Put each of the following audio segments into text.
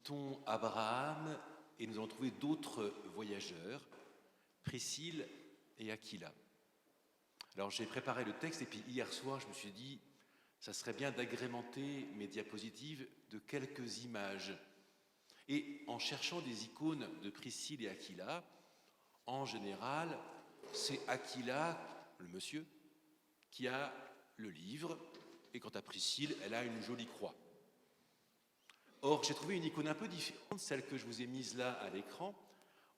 quittons Abraham et nous allons trouver d'autres voyageurs, Priscille et Aquila. Alors j'ai préparé le texte et puis hier soir je me suis dit ça serait bien d'agrémenter mes diapositives de quelques images. Et en cherchant des icônes de Priscille et Aquila, en général c'est Aquila, le monsieur, qui a le livre, et quant à Priscille, elle a une jolie croix. Or, j'ai trouvé une icône un peu différente, celle que je vous ai mise là à l'écran.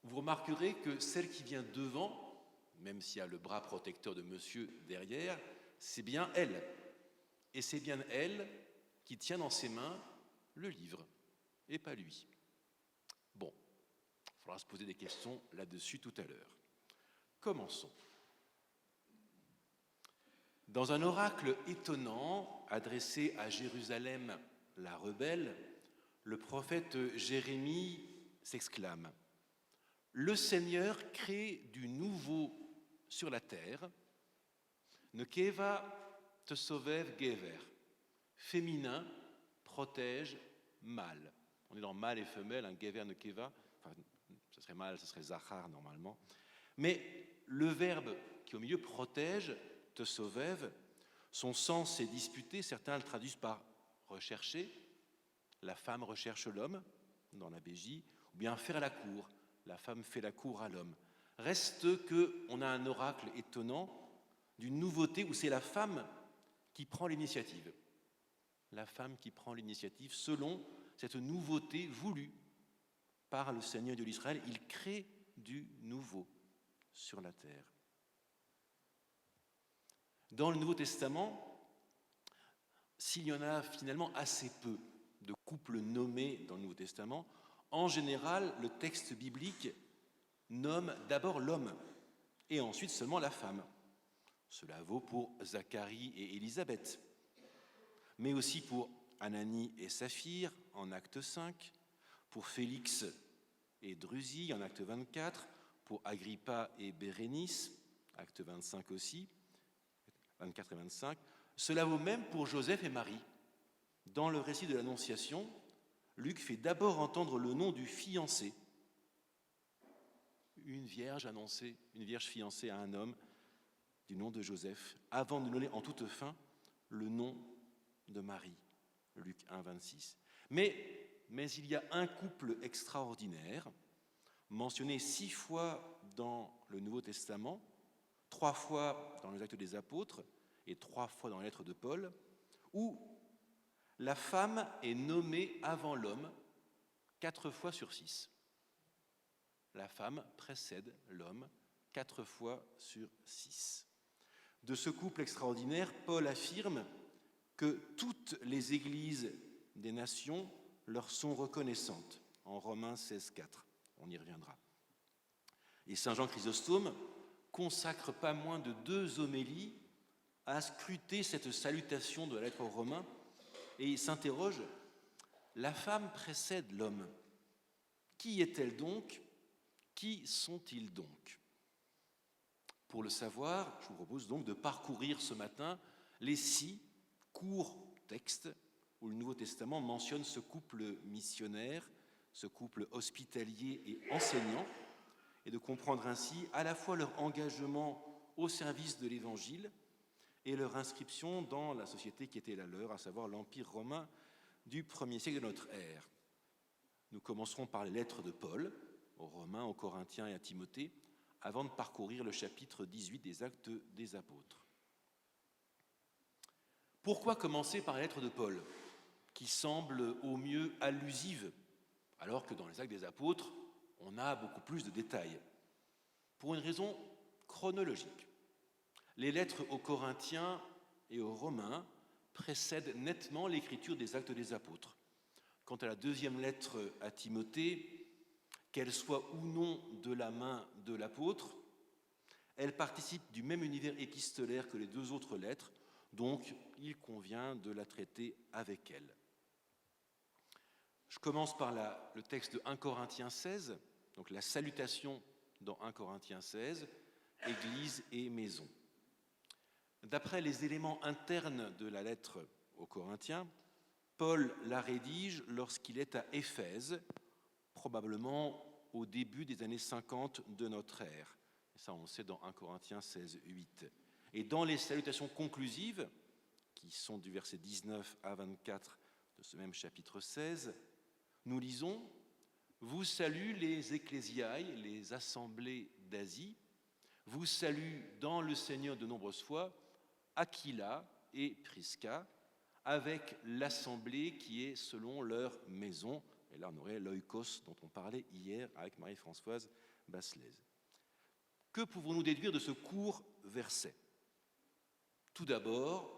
Vous remarquerez que celle qui vient devant, même s'il y a le bras protecteur de monsieur derrière, c'est bien elle. Et c'est bien elle qui tient dans ses mains le livre, et pas lui. Bon, il faudra se poser des questions là-dessus tout à l'heure. Commençons. Dans un oracle étonnant adressé à Jérusalem, la rebelle, le prophète Jérémie s'exclame « Le Seigneur crée du nouveau sur la terre, nekeva te sauvev gever, féminin protège mâle ». On est dans mâle et femelle, un gever nekeva, enfin, ce serait mâle, ce serait zachar normalement. Mais le verbe qui au milieu protège, te sauvev, son sens est disputé, certains le traduisent par rechercher, la femme recherche l'homme dans la BJ, ou bien faire la cour, la femme fait la cour à l'homme. Reste qu'on a un oracle étonnant d'une nouveauté où c'est la femme qui prend l'initiative. La femme qui prend l'initiative selon cette nouveauté voulue par le Seigneur de l'Israël. Il crée du nouveau sur la terre. Dans le Nouveau Testament, s'il y en a finalement assez peu de couples nommés dans le Nouveau Testament, en général, le texte biblique nomme d'abord l'homme et ensuite seulement la femme. Cela vaut pour Zacharie et Élisabeth, mais aussi pour Ananie et Saphir en acte 5, pour Félix et Drusille en acte 24, pour Agrippa et Bérénice, acte 25 aussi, 24 et 25. Cela vaut même pour Joseph et Marie. Dans le récit de l'Annonciation, Luc fait d'abord entendre le nom du fiancé. Une vierge annoncée, une vierge fiancée à un homme du nom de Joseph, avant de donner en toute fin le nom de Marie. Luc 1, 26. Mais il y a un couple extraordinaire, mentionné 6 fois dans le Nouveau Testament, 3 fois dans les Actes des Apôtres et 3 fois dans les Lettres de Paul, où la femme est nommée avant l'homme 4 fois sur 6. La femme précède l'homme 4 fois sur 6. De ce couple extraordinaire, Paul affirme que toutes les églises des nations leur sont reconnaissantes, en Romains 16, 4. On y reviendra. Et saint Jean Chrysostome consacre pas moins de 2 homélies à scruter cette salutation de la lettre aux Romains et il s'interroge, la femme précède l'homme. Qui est-elle donc? Qui sont-ils donc? Pour le savoir, je vous propose donc de parcourir ce matin les 6 courts textes où le Nouveau Testament mentionne ce couple missionnaire, ce couple hospitalier et enseignant, et de comprendre ainsi à la fois leur engagement au service de l'Évangile et leur inscription dans la société qui était la leur, à savoir l'Empire romain du 1er siècle de notre ère. Nous commencerons par les lettres de Paul, aux Romains, aux Corinthiens et à Timothée, avant de parcourir le chapitre 18 des Actes des Apôtres. Pourquoi commencer par les lettres de Paul, qui semblent au mieux allusives, alors que dans les Actes des Apôtres, on a beaucoup plus de détails? Pour une raison chronologique. Les lettres aux Corinthiens et aux Romains précèdent nettement l'écriture des Actes des Apôtres. Quant à la 2e lettre à Timothée, qu'elle soit ou non de la main de l'apôtre, elle participe du même univers épistolaire que les 2 autres lettres, donc il convient de la traiter avec elle. Je commence par le texte de 1 Corinthiens 16, donc la salutation dans 1 Corinthiens 16, Église et maison. D'après les éléments internes de la lettre aux Corinthiens, Paul la rédige lorsqu'il est à Éphèse, probablement au début des années 50 de notre ère. Et ça, on le sait dans 1 Corinthiens 16, 8. Et dans les salutations conclusives, qui sont du verset 19 à 24 de ce même chapitre 16, nous lisons « Vous saluent les ecclésiailles, les assemblées d'Asie, vous saluent dans le Seigneur de nombreuses fois Aquila et Prisca, avec l'assemblée qui est selon leur maison. » Et là, on aurait l'oikos dont on parlait hier avec Marie-Françoise Basselès. Que pouvons-nous déduire de ce court verset ? Tout d'abord,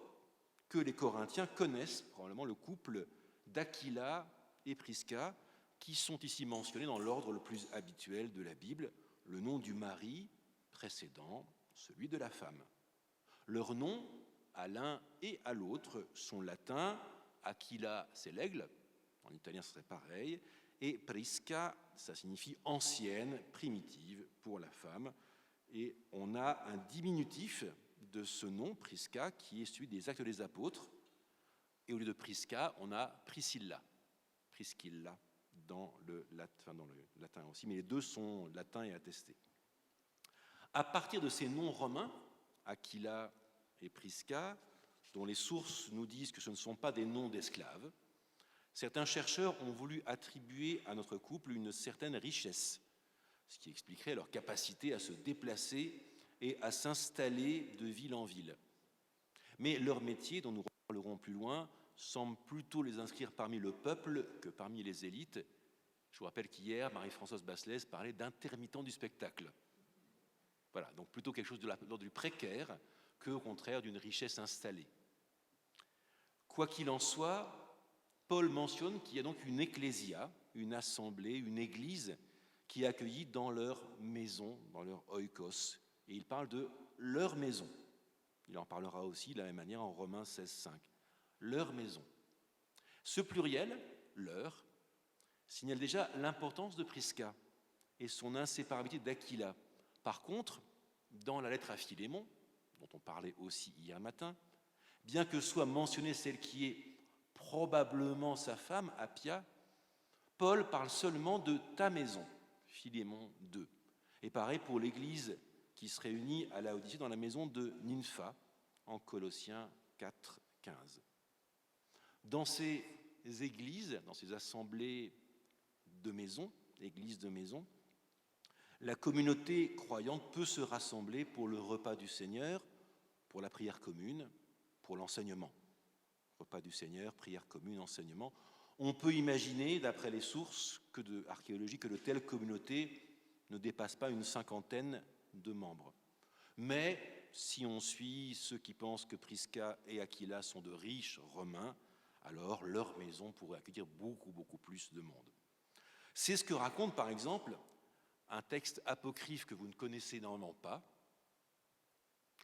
que les Corinthiens connaissent probablement le couple d'Aquila et Prisca, qui sont ici mentionnés dans l'ordre le plus habituel de la Bible, le nom du mari précédant celui de la femme. Leurs noms, à l'un et à l'autre, sont latins. Aquila, c'est l'aigle, en italien ce serait pareil, et Prisca, ça signifie ancienne, primitive pour la femme. Et on a un diminutif de ce nom, Prisca, qui est celui des Actes des Apôtres. Et au lieu de Prisca, on a Priscilla, Priscilla dans le latin aussi, mais les deux sont latins et attestés. À partir de ces noms romains, Aquila et Prisca, dont les sources nous disent que ce ne sont pas des noms d'esclaves, certains chercheurs ont voulu attribuer à notre couple une certaine richesse, ce qui expliquerait leur capacité à se déplacer et à s'installer de ville en ville. Mais leur métier, dont nous reparlerons plus loin, semble plutôt les inscrire parmi le peuple que parmi les élites. Je vous rappelle qu'hier, Marie-Françoise Basselès parlait d'intermittents du spectacle. Voilà, donc plutôt quelque chose de l'ordre du précaire qu'au contraire d'une richesse installée. Quoi qu'il en soit, Paul mentionne qu'il y a donc une ecclésia, une assemblée, une église qui est accueillie dans leur maison, dans leur oikos, et il parle de leur maison. Il en parlera aussi de la même manière en Romains 16, 5. Leur maison. Ce pluriel, leur, signale déjà l'importance de Prisca et son inséparabilité d'Aquila. Par contre, dans la lettre à Philémon, dont on parlait aussi hier matin, bien que soit mentionnée celle qui est probablement sa femme, Appia, Paul parle seulement de ta maison, Philémon 2. Et pareil pour l'église qui se réunit à Laodicée dans la maison de Nympha, en Colossiens 4, 15. Dans ces églises, dans ces assemblées de maisons, églises de maisons, la communauté croyante peut se rassembler pour le repas du Seigneur, pour la prière commune, pour l'enseignement. Repas du Seigneur, prière commune, enseignement. On peut imaginer, d'après les sources archéologiques, que de telles communautés ne dépassent pas une 50aine de membres. Mais si on suit ceux qui pensent que Prisca et Aquila sont de riches Romains, alors leur maison pourrait accueillir beaucoup plus de monde. C'est ce que raconte par exemple un texte apocryphe que vous ne connaissez normalement pas,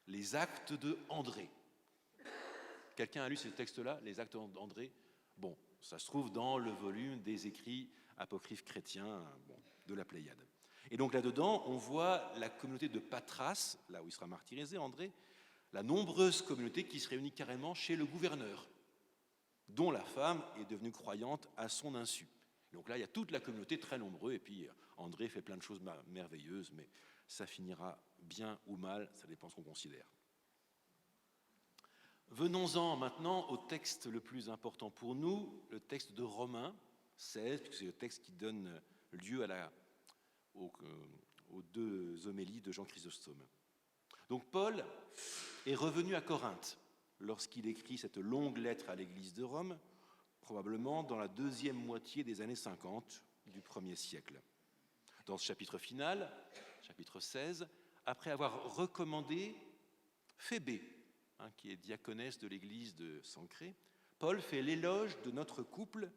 les Actes de André. Quelqu'un a lu ce texte-là, les Actes d'André? Bon, ça se trouve dans le volume des écrits apocryphes chrétiens de la Pléiade. Et donc là-dedans, on voit la communauté de Patras, là où il sera martyrisé, André, la nombreuse communauté qui se réunit carrément chez le gouverneur, dont la femme est devenue croyante à son insu. Donc là, il y a toute la communauté très nombreuse, et puis André fait plein de choses merveilleuses, mais ça finira bien ou mal, ça dépend de ce qu'on considère. Venons-en maintenant au texte le plus important pour nous, le texte de Romains 16, puisque c'est le texte qui donne lieu aux deux homélies de Jean Chrysostome. Donc Paul est revenu à Corinthe lorsqu'il écrit cette longue lettre à l'église de Rome, probablement dans la deuxième moitié des années 50 du 1er siècle. Dans ce chapitre final, chapitre 16, après avoir recommandé Phébé, qui est diaconesse de l'église de Sancré, Paul fait l'éloge de notre couple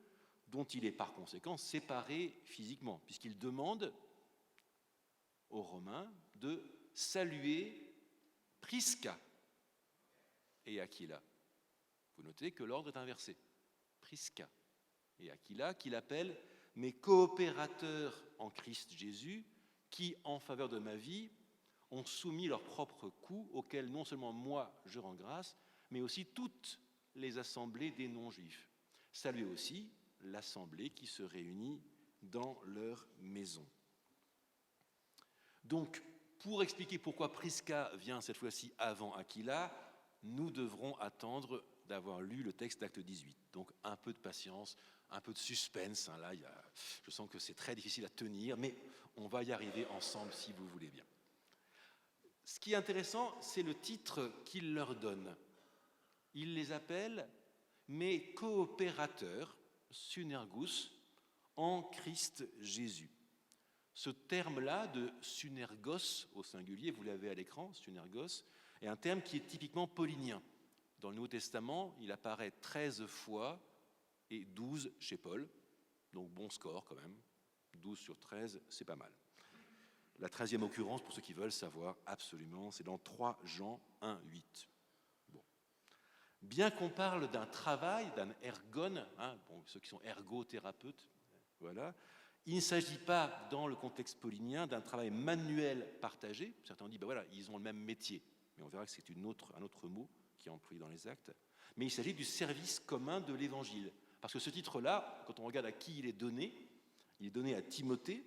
dont il est par conséquent séparé physiquement, puisqu'il demande aux Romains de saluer Prisca et Aquila. Vous notez que l'ordre est inversé. Prisca et Aquila, qu'il appelle mes coopérateurs en Christ Jésus, qui, en faveur de ma vie, ont soumis leurs propres coups auxquels non seulement moi je rends grâce, mais aussi toutes les assemblées des non-juifs. saluer aussi l'assemblée qui se réunit dans leur maison. Donc, pour expliquer pourquoi Prisca vient cette fois-ci avant Aquila, nous devrons attendre d'avoir lu le texte d'Acte 18. Donc, un peu de patience, un peu de suspense. Là, je sens que c'est très difficile à tenir, mais on va y arriver ensemble si vous voulez bien. Ce qui est intéressant, c'est le titre qu'il leur donne. Il les appelle mes coopérateurs, synergus, en Christ Jésus. Ce terme-là de synergos au singulier, vous l'avez à l'écran, synergos, est un terme qui est typiquement paulinien. Dans le Nouveau Testament, il apparaît 13 fois et 12 chez Paul, donc bon score quand même. 12 sur 13, c'est pas mal. La 13e occurrence, pour ceux qui veulent savoir absolument, c'est dans 3 Jean 1, 8. Bon. Bien qu'on parle d'un travail, d'un ergon, ceux qui sont ergothérapeutes, voilà, il ne s'agit pas, dans le contexte paulinien, d'un travail manuel partagé. Certains ont dit, voilà, ils ont le même métier, mais on verra que c'est un autre mot qui est employé dans les actes. Mais il s'agit du service commun de l'Évangile. Parce que ce titre-là, quand on regarde à qui il est donné à Timothée,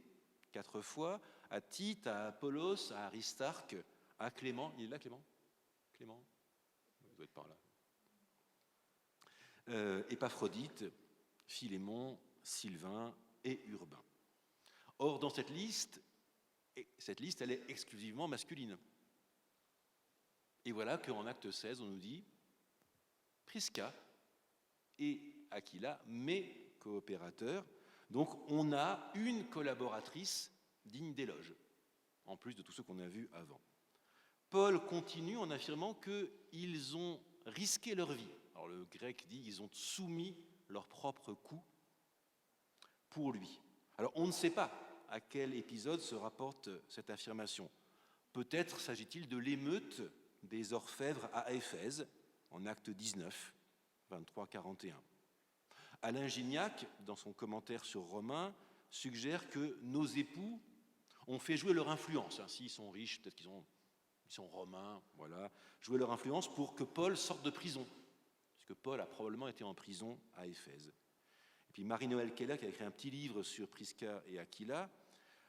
4 fois, à Tite, à Apollos, à Aristarque, à Clément. Il est là, Clément ? Clément ? Il doit être par là. Épaphrodite, Philémon, Sylvain et Urbain. Or, dans cette liste, elle est exclusivement masculine. Et voilà qu'en acte 16, on nous dit Prisca et Aquila, mes coopérateurs. Donc, on a une collaboratrice digne d'éloge, en plus de tous ceux qu'on a vus avant. Paul continue en affirmant qu'ils ont risqué leur vie. Alors, le grec dit qu'ils ont soumis leur propre coup pour lui. Alors, on ne sait pas à quel épisode se rapporte cette affirmation. Peut-être s'agit-il de l'émeute des orfèvres à Éphèse, en acte 19, 23-41. Alain Gignac, dans son commentaire sur Romains, suggère que nos époux ont fait jouer leur influence. S'ils sont riches, peut-être qu'ils sont romains, voilà, jouer leur influence pour que Paul sorte de prison, puisque Paul a probablement été en prison à Éphèse. Et puis Marie-Noël Keller, qui a écrit un petit livre sur Prisca et Aquila,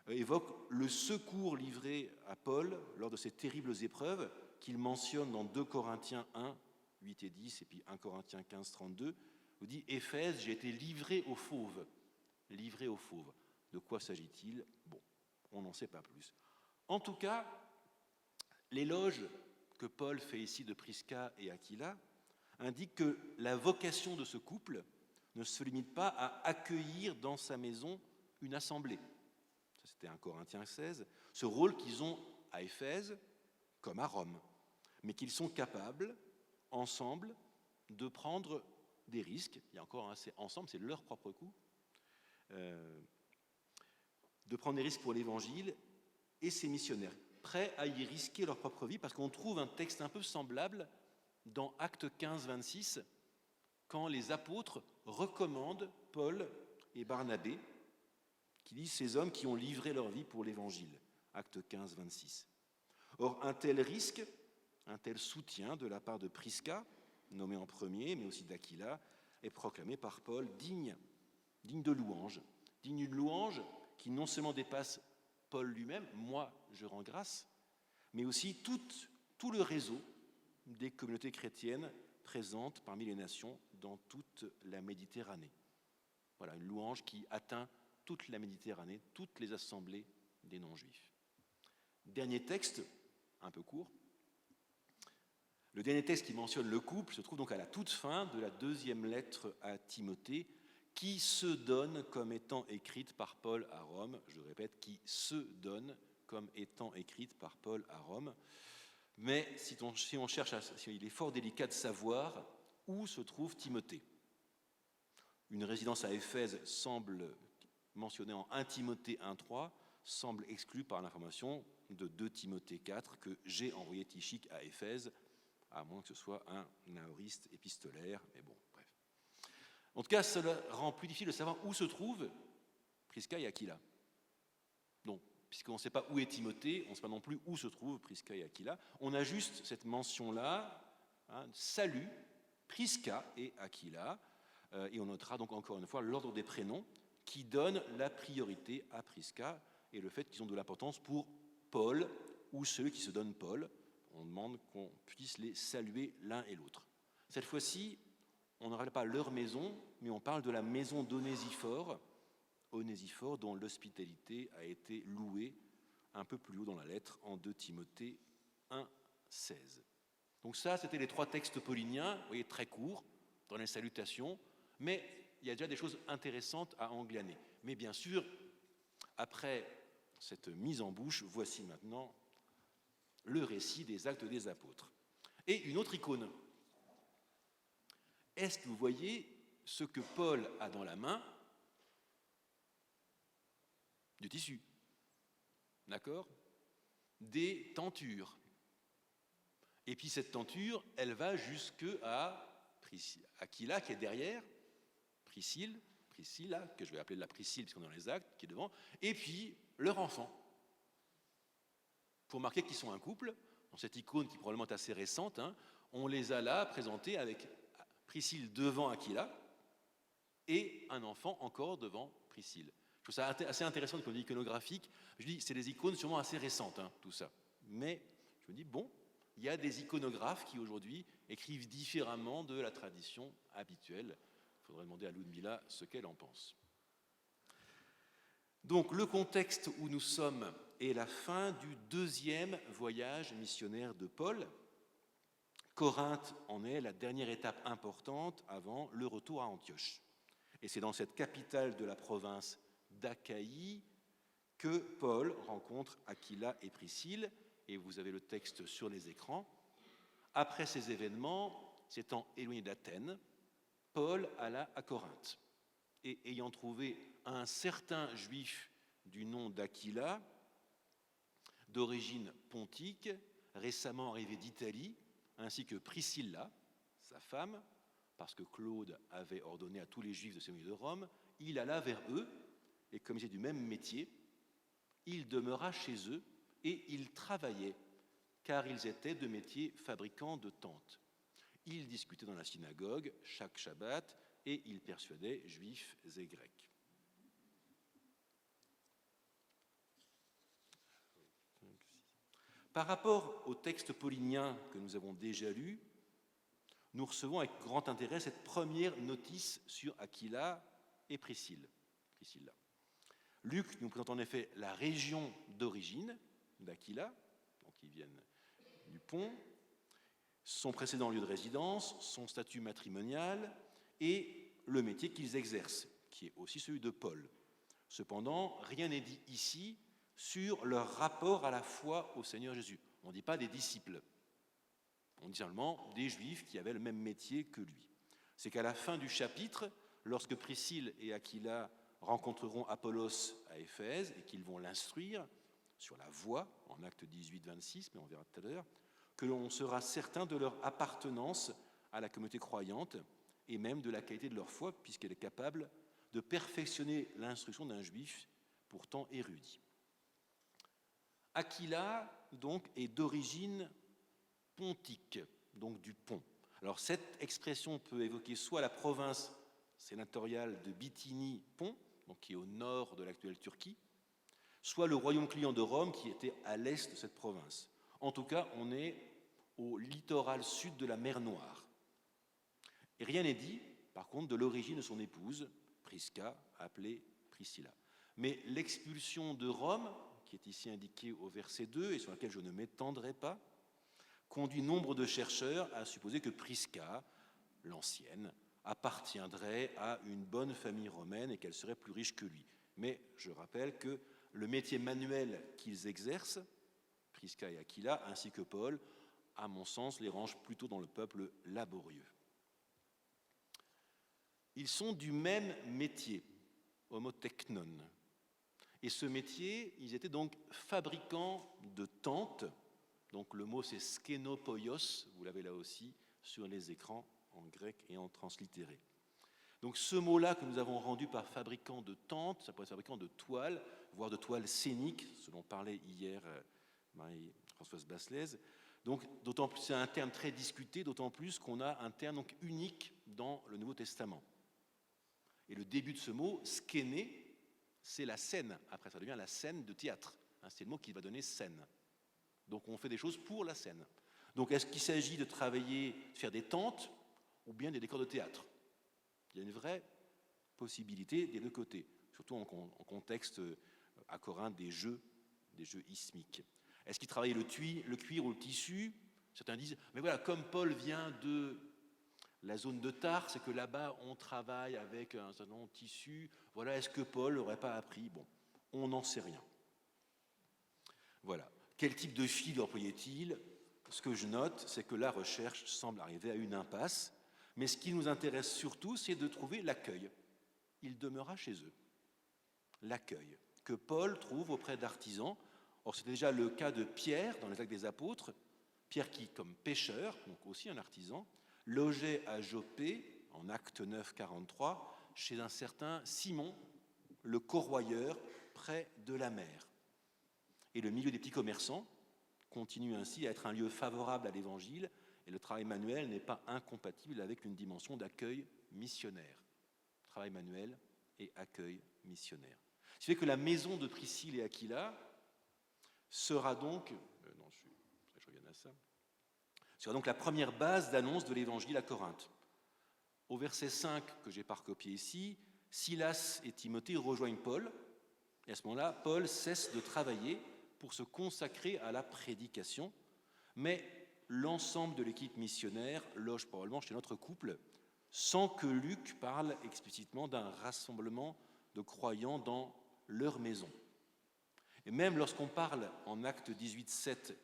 évoque le secours livré à Paul lors de ces terribles épreuves qu'il mentionne dans 2 Corinthiens 1, 8 et 10, et puis 1 Corinthiens 15, 32, où dit « Éphèse, j'ai été livré aux fauves. » Livré aux fauves. De quoi s'agit-il ? Bon, on n'en sait pas plus. En tout cas, l'éloge que Paul fait ici de Prisca et Aquila indique que la vocation de ce couple ne se limite pas à accueillir dans sa maison une assemblée. Ça, c'était 1 Corinthiens 16. Ce rôle qu'ils ont à Éphèse comme à Rome, mais qu'ils sont capables, ensemble, de prendre des risques. Il y a encore c'est ensemble, c'est leur propre coup. De prendre des risques pour l'Évangile et ses missionnaires, prêts à y risquer leur propre vie, parce qu'on trouve un texte un peu semblable dans Acte 15, 26, quand les apôtres recommandent Paul et Barnabé, qui disent ces hommes qui ont livré leur vie pour l'Évangile. Acte 15, 26. Or, un tel risque, un tel soutien de la part de Prisca, nommé en premier, mais aussi d'Aquila, est proclamé par Paul digne de louange, digne d'une louange qui non seulement dépasse Paul lui-même, moi je rends grâce, mais aussi tout le réseau des communautés chrétiennes présentes parmi les nations dans toute la Méditerranée. Voilà, une louange qui atteint toute la Méditerranée, toutes les assemblées des non-juifs. Dernier texte, un peu court. Le dernier texte qui mentionne le couple se trouve donc à la toute fin de la 2e lettre à Timothée, qui se donne comme étant écrite par Paul à Rome. Je répète, qui se donne comme étant écrite par Paul à Rome. Mais si on cherche, il est fort délicat de savoir où se trouve Timothée. Une résidence à Éphèse semble mentionnée en 1 Timothée 1.3, semble exclue par l'information de 2 Timothée 4 que j'ai envoyé Tychique à Éphèse, à moins que ce soit un aoriste épistolaire, mais bon, bref. En tout cas, cela rend plus difficile de savoir où se trouvent Prisca et Aquila. Donc, puisqu'on ne sait pas où est Timothée, on ne sait pas non plus où se trouvent Prisca et Aquila. On a juste cette mention-là, salut, Prisca et Aquila. Et on notera donc encore une fois l'ordre des prénoms qui donne la priorité à Prisca et le fait qu'ils ont de l'importance pour Paul ou ceux qui se donnent Paul. On demande qu'on puisse les saluer l'un et l'autre. Cette fois-ci, on ne rappelle pas leur maison, mais on parle de la maison d'Onésiphore, Onésiphore dont l'hospitalité a été louée un peu plus haut dans la lettre en 2 Timothée 1, 16. Donc ça, c'était les 3 textes pauliniens, vous voyez, très courts, dans les salutations, mais il y a déjà des choses intéressantes à en glaner. Mais bien sûr, après cette mise en bouche, voici maintenant le récit des Actes des Apôtres. Et une autre icône. Est-ce que vous voyez ce que Paul a dans la main? Du tissu. D'accord? Des tentures. Et puis cette tenture, elle va jusqu'à Aquila qui est derrière, Priscilla, que je vais appeler la Priscille puisqu'on est dans les Actes, qui est devant, et puis leur enfant. Pour marquer qu'ils sont un couple, dans cette icône qui probablement est assez récente, on les a là présentés avec Priscille devant Aquila et un enfant encore devant Priscille. Je trouve ça assez intéressant du point de vue iconographique. Je dis, c'est des icônes sûrement assez récentes, tout ça. Mais je me dis, bon, il y a des iconographes qui aujourd'hui écrivent différemment de la tradition habituelle. Il faudrait demander à Ludmilla ce qu'elle en pense. Donc le contexte où nous sommes est la fin du 2e voyage missionnaire de Paul. Corinthe en est la dernière étape importante avant le retour à Antioche. Et c'est dans cette capitale de la province d'Achaïe que Paul rencontre Aquila et Priscille, et vous avez le texte sur les écrans. Après ces événements, s'étant éloigné d'Athènes, Paul alla à Corinthe. Et ayant trouvé un certain juif du nom d'Aquila, d'origine pontique, récemment arrivé d'Italie, ainsi que Priscilla, sa femme, parce que Claude avait ordonné à tous les juifs de s'éloigner de Rome, il alla vers eux, et comme ils étaient du même métier, il demeura chez eux et il travaillait, car ils étaient de métier fabricants de tentes. Il discutait dans la synagogue chaque Shabbat et il persuadait juifs et grecs. Par rapport au texte paulinien que nous avons déjà lu, nous recevons avec grand intérêt cette première notice sur Aquila et Priscilla. Luc nous présente en effet la région d'origine d'Aquila, donc ils viennent du Pont, son précédent lieu de résidence, son statut matrimonial et le métier qu'ils exercent, qui est aussi celui de Paul. Cependant, rien n'est dit ici sur leur rapport à la foi au Seigneur Jésus. On ne dit pas des disciples, on dit seulement des Juifs qui avaient le même métier que lui. C'est qu'à la fin du chapitre, lorsque Priscille et Aquila rencontreront Apollos à Éphèse et qu'ils vont l'instruire sur la voie, en acte 18, 26, mais on verra tout à l'heure, que l'on sera certain de leur appartenance à la communauté croyante et même de la qualité de leur foi, puisqu'elle est capable de perfectionner l'instruction d'un juif pourtant érudit. Aquila, donc, est d'origine pontique, donc du Pont. Alors cette expression peut évoquer soit la province sénatoriale de Bithynie-Pont, donc qui est au nord de l'actuelle Turquie, soit le royaume client de Rome qui était à l'est de cette province. En tout cas, on est au littoral sud de la mer Noire. Et rien n'est dit, par contre, de l'origine de son épouse, Prisca, appelée Priscilla. Mais l'expulsion de Rome, qui est ici indiquée au verset 2 et sur laquelle je ne m'étendrai pas, conduit nombre de chercheurs à supposer que Prisca, l'ancienne, appartiendrait à une bonne famille romaine et qu'elle serait plus riche que lui. Mais je rappelle que le métier manuel qu'ils exercent, Prisca et Aquila, ainsi que Paul, à mon sens, les range plutôt dans le peuple laborieux. Ils sont du même métier, homotechnon. Et ce métier, ils étaient donc fabricants de tentes. Donc le mot c'est skénopoios, vous l'avez là aussi sur les écrans en grec et en translittéré. Donc ce mot-là que nous avons rendu par fabricant de tentes, ça pourrait être fabricant de toiles, voire de toiles scéniques, ce dont parlait hier Marie-Françoise Basselès. Donc d'autant plus, c'est un terme très discuté, d'autant plus qu'on a un terme donc unique dans le Nouveau Testament. Et le début de ce mot, skéné, c'est la scène. Après, ça devient la scène de théâtre. C'est le mot qui va donner scène. Donc on fait des choses pour la scène. Donc est-ce qu'il s'agit de travailler, de faire des tentes ou bien des décors de théâtre? Il y a une vraie possibilité des deux côtés, surtout en contexte à Corinthe des jeux isthmiques. Est-ce qu'il travaillait le cuir ou le tissu? Certains disent, mais voilà, comme Paul vient de la zone de Tars, c'est que là-bas on travaille avec un certain nombre de tissus. Voilà, est-ce que Paul n'aurait pas appris? Bon, on n'en sait rien. Voilà. Quel type de fil employait-il? Ce que je note, c'est que la recherche semble arriver à une impasse. Mais ce qui nous intéresse surtout, c'est de trouver l'accueil. Il demeura chez eux. L'accueil que Paul trouve auprès d'artisans. Or, c'était déjà le cas de Pierre dans les Actes des Apôtres. Pierre qui, comme pêcheur, donc aussi un artisan, logeait à Jopé, en Acte 9, 43, chez un certain Simon, le corroyeur, près de la mer. Et le milieu des petits commerçants continue ainsi à être un lieu favorable à l'Évangile, et le travail manuel n'est pas incompatible avec une dimension d'accueil missionnaire. Travail manuel et accueil missionnaire. Ce qui fait que la maison de Priscille et Aquila sera donc, sera donc la première base d'annonce de l'Évangile à Corinthe. Au verset 5 que j'ai pas recopié ici, Silas et Timothée rejoignent Paul, et à ce moment-là, Paul cesse de travailler pour se consacrer à la prédication, mais l'ensemble de l'équipe missionnaire loge probablement chez notre couple, sans que Luc parle explicitement d'un rassemblement de croyants dans leur maison. Et même lorsqu'on parle en Acte 18, 7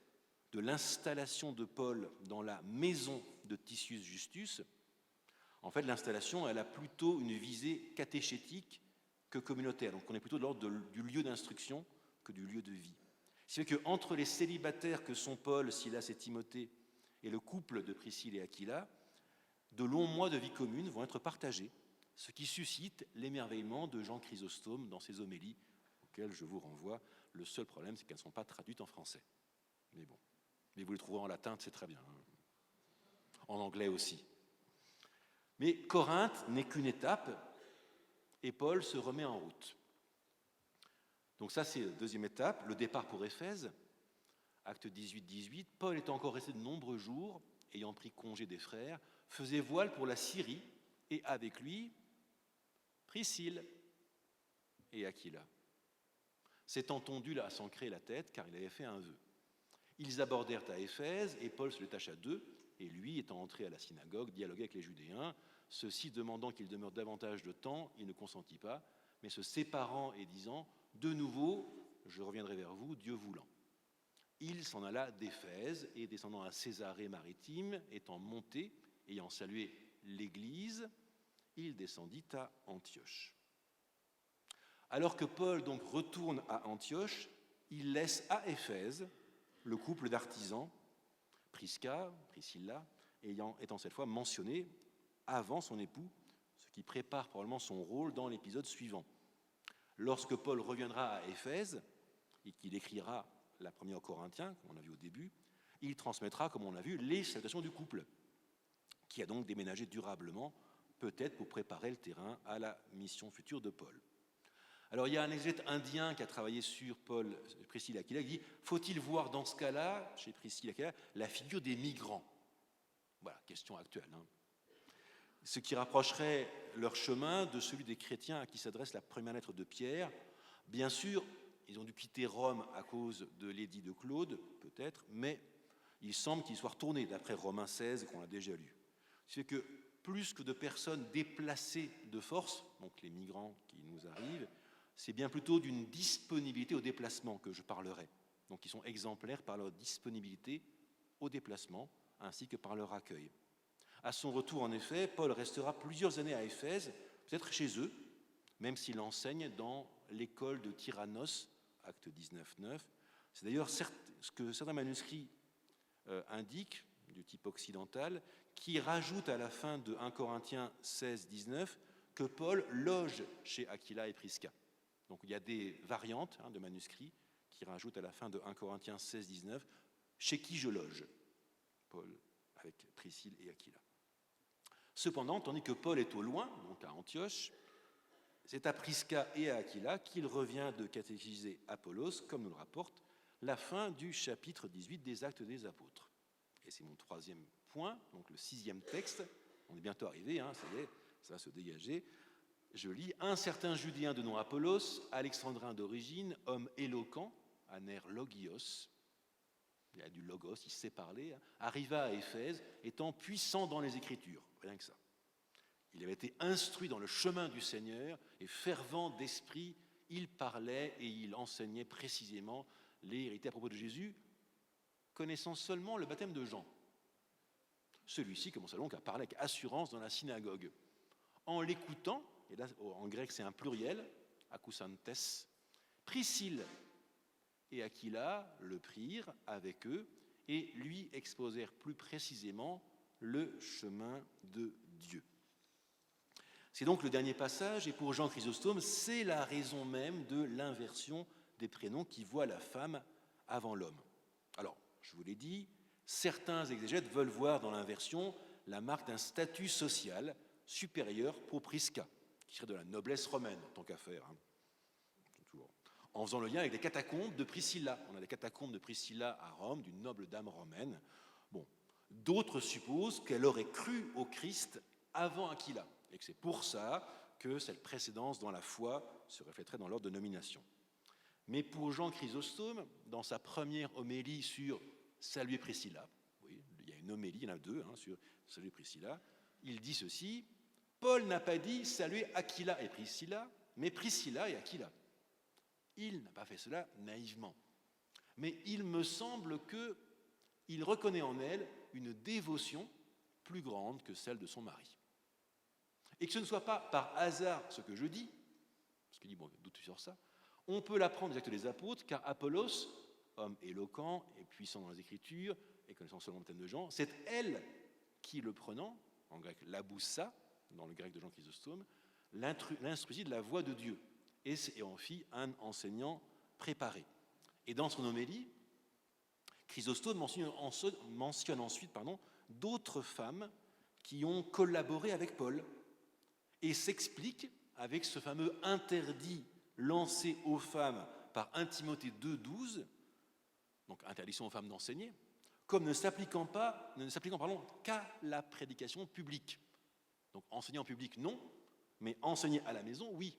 de l'installation de Paul dans la maison de Titius Justus, en fait l'installation elle a plutôt une visée catéchétique que communautaire. Donc on est plutôt de l'ordre du lieu d'instruction que du lieu de vie. C'est qu'entre les célibataires que sont Paul, Silas et Timothée et le couple de Priscille et Aquila, de longs mois de vie commune vont être partagés, ce qui suscite l'émerveillement de Jean Chrysostome dans ses homélies, auxquelles je vous renvoie. Le seul problème, c'est qu'elles ne sont pas traduites en français. Mais bon, mais vous les trouverez en latin, c'est très bien. En anglais aussi. Mais Corinthe n'est qu'une étape, et Paul se remet en route. Donc ça, c'est la deuxième étape, le départ pour Éphèse, acte 18-18. Paul est encore resté de nombreux jours, ayant pris congé des frères, faisait voile pour la Syrie, et avec lui, Priscille et Aquila. S'étant tondu là à s'ancrer la tête, car il avait fait un vœu. Ils abordèrent à Éphèse, et Paul se détacha d'eux, et lui, étant entré à la synagogue, dialoguait avec les Judéens. Ceux-ci demandant qu'il demeure davantage de temps, il ne consentit pas, mais se séparant et disant « De nouveau, je reviendrai vers vous, Dieu voulant ». Il s'en alla d'Éphèse, et descendant à Césarée maritime, étant monté, ayant salué l'Église, il descendit à Antioche. Alors que Paul donc retourne à Antioche, il laisse à Éphèse le couple d'artisans, Priscilla, étant cette fois mentionné avant son époux, ce qui prépare probablement son rôle dans l'épisode suivant. Lorsque Paul reviendra à Éphèse et qu'il écrira la première aux Corinthiens, comme on a vu au début, il transmettra, comme on l'a vu, les salutations du couple, qui a donc déménagé durablement, peut-être pour préparer le terrain à la mission future de Paul. Alors il y a un exégète indien qui a travaillé sur Priscille et Aquila, qui dit « Faut-il voir dans ce cas-là, chez Priscille et Aquila, la figure des migrants ?» Voilà, question actuelle. Ce qui rapprocherait leur chemin de celui des chrétiens à qui s'adresse la première lettre de Pierre. Bien sûr, ils ont dû quitter Rome à cause de l'édit de Claude, peut-être, mais il semble qu'ils soient retournés, d'après Romains 16, qu'on a déjà lu. C'est que plus que de personnes déplacées de force, donc les migrants qui nous arrivent, c'est bien plutôt d'une disponibilité au déplacement que je parlerai. Donc ils sont exemplaires par leur disponibilité au déplacement, ainsi que par leur accueil. À son retour, en effet, Paul restera plusieurs années à Éphèse, peut-être chez eux, même s'il enseigne dans l'école de Tyrannos, acte 19-9. C'est d'ailleurs ce que certains manuscrits indiquent, du type occidental, qui rajoutent à la fin de 1 Corinthiens 16-19 que Paul loge chez Aquila et Prisca. Donc il y a des variantes de manuscrits qui rajoutent à la fin de 1 Corinthiens 16-19 « Chez qui je loge ?» Paul avec Priscille et Aquila. Cependant, tandis que Paul est au loin, donc à Antioche, C'est à Prisca et à Aquila qu'il revient de catéchiser Apollos, comme nous le rapporte la fin du chapitre 18 des Actes des Apôtres. Et c'est mon troisième point, donc le 6e texte. On est bientôt arrivé, ça y est, ça va se dégager. Je lis: un certain Judéen de nom Apollos, alexandrin d'origine, homme éloquent, aner logios, il a du logos, il sait parler, arriva à Éphèse, étant puissant dans les Écritures, rien que ça. Il avait été instruit dans le chemin du Seigneur et fervent d'esprit, il parlait et il enseignait précisément les vérités à propos de Jésus, connaissant seulement le baptême de Jean. Celui-ci commença donc à parler avec assurance dans la synagogue. En l'écoutant, et là en grec c'est un pluriel, akousantes, Priscille et Aquila le prirent avec eux et lui exposèrent plus précisément le chemin de Dieu. C'est donc le dernier passage, et pour Jean Chrysostome, c'est la raison même de l'inversion des prénoms qui voit la femme avant l'homme. Alors, je vous l'ai dit, certains exégètes veulent voir dans l'inversion la marque d'un statut social supérieur pour Prisca, qui serait de la noblesse romaine, tant qu'à faire. En faisant le lien avec les catacombes de Priscilla. On a les catacombes de Priscilla à Rome, d'une noble dame romaine. Bon. D'autres supposent qu'elle aurait cru au Christ avant Aquila, et que c'est pour ça que cette précédence dans la foi se reflèterait dans l'ordre de nomination. Mais pour Jean Chrysostome, dans sa première homélie sur Saluer Priscilla, oui, il y a une homélie, il y en a deux sur Saluer Priscilla, il dit ceci: Paul n'a pas dit Saluer Aquila et Priscilla, mais Priscilla et Aquila. Il n'a pas fait cela naïvement. Mais il me semble qu'il reconnaît en elle une dévotion plus grande que celle de son mari. Et que ce ne soit pas par hasard ce que je dis, parce qu'il dit, bon, doute sur ça, on peut l'apprendre des Actes des Apôtres, car Apollos, homme éloquent et puissant dans les Écritures, et connaissant seulement le thème de Jean, c'est elle qui, le prenant, en grec laboussa, dans le grec de Jean Chrysostome, l'instruisit de la voix de Dieu, et en fit un enseignant préparé. Et dans son homélie, Chrysostome mentionne ensuite d'autres femmes qui ont collaboré avec Paul, et s'explique avec ce fameux interdit lancé aux femmes par 1 Timothée 2,12, donc interdiction aux femmes d'enseigner, comme ne s'appliquant qu'à la prédication publique. Donc enseigner en public, non, mais enseigner à la maison, oui.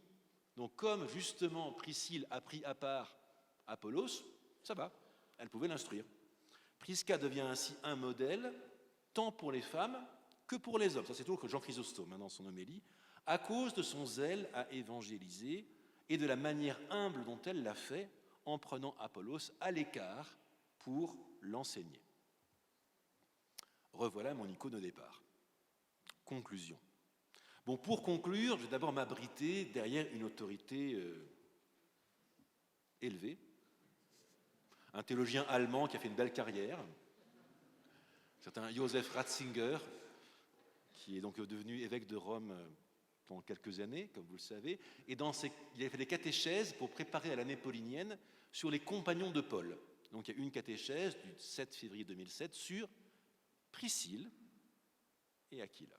Donc comme justement Priscille a pris à part Apollos, ça va, elle pouvait l'instruire. Prisca devient ainsi un modèle, tant pour les femmes que pour les hommes. Ça c'est toujours que Jean Chrysostome dans son homélie, à cause de son zèle à évangéliser et de la manière humble dont elle l'a fait en prenant Apollos à l'écart pour l'enseigner. Revoilà mon icône au départ. Conclusion. Bon, pour conclure, je vais d'abord m'abriter derrière une autorité élevée, un théologien allemand qui a fait une belle carrière, un certain Joseph Ratzinger, qui est donc devenu évêque de Rome pendant quelques années, comme vous le savez, et il a fait des catéchèses pour préparer à l'année paulinienne sur les compagnons de Paul. Donc il y a une catéchèse du 7 février 2007 sur Priscille et Aquila.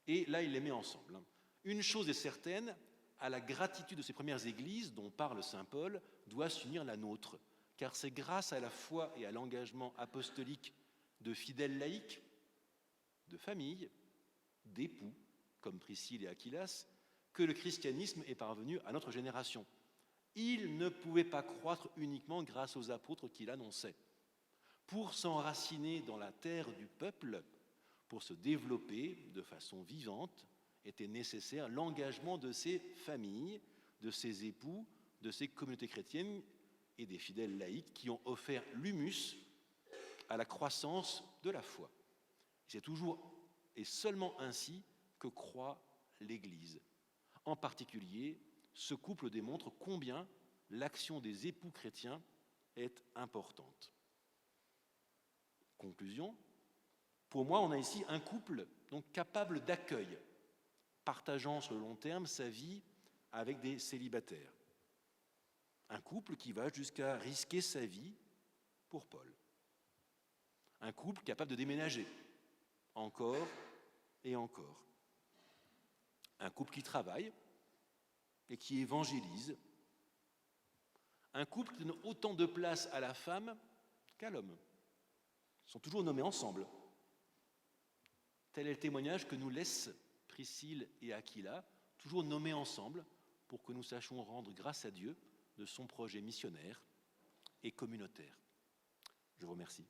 Et là, il les met ensemble. Une chose est certaine, à la gratitude de ces premières églises dont parle saint Paul, doit s'unir la nôtre, car c'est grâce à la foi et à l'engagement apostolique de fidèles laïcs, de familles, d'époux, comme Priscille et Aquilas, que le christianisme est parvenu à notre génération. Il ne pouvait pas croître uniquement grâce aux apôtres qu'il annonçait. Pour s'enraciner dans la terre du peuple, pour se développer de façon vivante, était nécessaire l'engagement de ces familles, de ces époux, de ces communautés chrétiennes et des fidèles laïcs qui ont offert l'humus à la croissance de la foi. C'est toujours et seulement ainsi que croît l'Église. En particulier, ce couple démontre combien l'action des époux chrétiens est importante. Conclusion, pour moi, on a ici un couple donc capable d'accueil, partageant sur le long terme sa vie avec des célibataires. Un couple qui va jusqu'à risquer sa vie pour Paul. Un couple capable de déménager, encore et encore. Un couple qui travaille, et qui évangélise. Un couple qui donne autant de place à la femme qu'à l'homme. Ils sont toujours nommés ensemble. Tel est le témoignage que nous laissent Priscille et Aquila, toujours nommés ensemble, pour que nous sachions rendre grâce à Dieu de son projet missionnaire et communautaire. Je vous remercie.